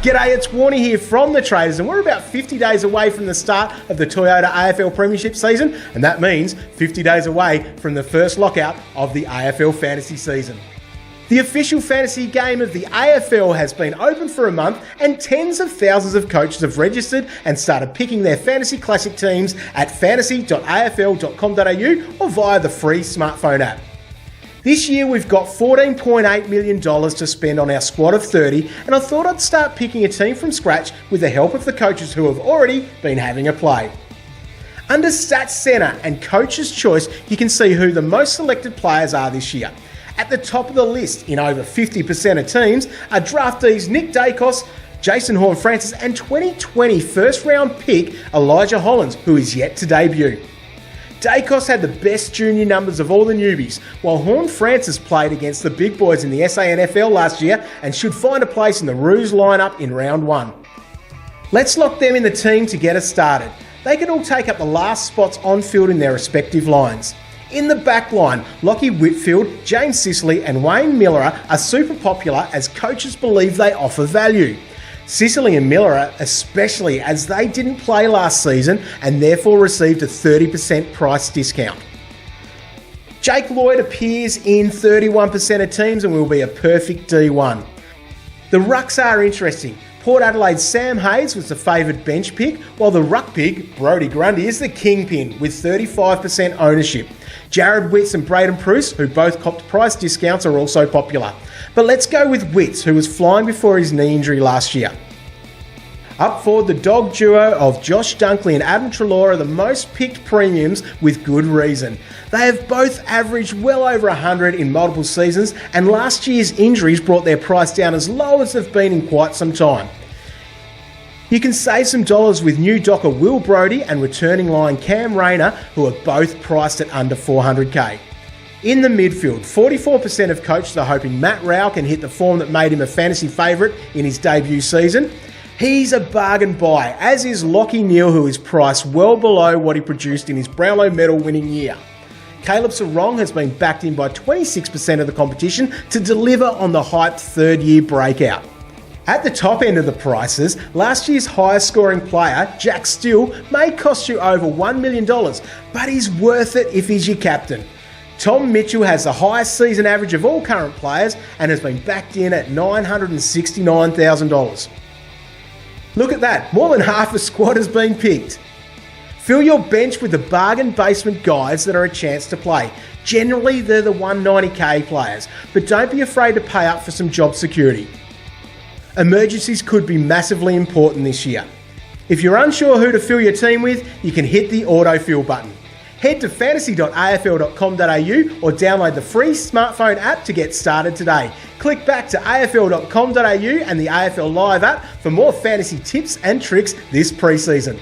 G'day, it's Warnie here from the Traders, and we're about 50 days away from the start of the Toyota AFL Premiership season, and that means 50 days away from the first lockout of the AFL Fantasy season. The official fantasy game of the AFL has been open for a month, and tens of thousands of coaches have registered and started picking their Fantasy Classic teams at fantasy.afl.com.au or via the free smartphone app. This year we've got $14.8 million to spend on our squad of 30, and I thought I'd start picking a team from scratch with the help of the coaches who have already been having a play. Under Stats Centre and Coach's Choice, you can see who the most selected players are this year. At the top of the list, in over 50% of teams, are draftees Nick Daicos, Jason Horne-Francis and 2020 first round pick Elijah Hollands, who is yet to debut. Daicos had the best junior numbers of all the newbies, while Horne-Francis played against the big boys in the SANFL last year and should find a place in the Roos lineup in round 1. Let's lock them in the team to get us started. They can all take up the last spots on field in their respective lines. In the backline, Lachie Whitfield, James Sicily and Wayne Miller are super popular as coaches believe they offer value. Sicily and Miller especially, as they didn't play last season and therefore received a 30% price discount. Jake Lloyd appears in 31% of teams and will be a perfect D1. The Rucks are interesting. Port Adelaide's Sam Hayes was the favoured bench pick, while the Ruck pick, Brodie Grundy, is the kingpin with 35% ownership. Jared Witts and Braden Pruce, who both copped price discounts, are also popular. But let's go with Witts, who was flying before his knee injury last year. Up forward, the dog duo of Josh Dunkley and Adam Treloar are the most picked premiums with good reason. They have both averaged well over 100 in multiple seasons, and last year's injuries brought their price down as low as they've been in quite some time. You can save some dollars with new docker Will Brodie and returning line Cam Rayner, who are both priced at under $400k. In the midfield, 44% of coaches are hoping Matt Rowell can hit the form that made him a fantasy favourite in his debut season. He's a bargain buy, as is Lachie Neale, who is priced well below what he produced in his Brownlow medal winning year. Caleb Sarong has been backed in by 26% of the competition to deliver on the hyped third-year breakout. At the top end of the prices, last year's highest scoring player, Jack Steele, may cost you over $1 million, but he's worth it if he's your captain. Tom Mitchell has the highest season average of all current players and has been backed in at $969,000. Look at that, more than half the squad has been picked. Fill your bench with the bargain basement guys that are a chance to play. Generally, they're the 190k players, but don't be afraid to pay up for some job security. Emergencies could be massively important this year. If you're unsure who to fill your team with, you can hit the autofill button. Head to fantasy.afl.com.au or download the free smartphone app to get started today. Click back to afl.com.au and the AFL Live app for more fantasy tips and tricks this pre-season.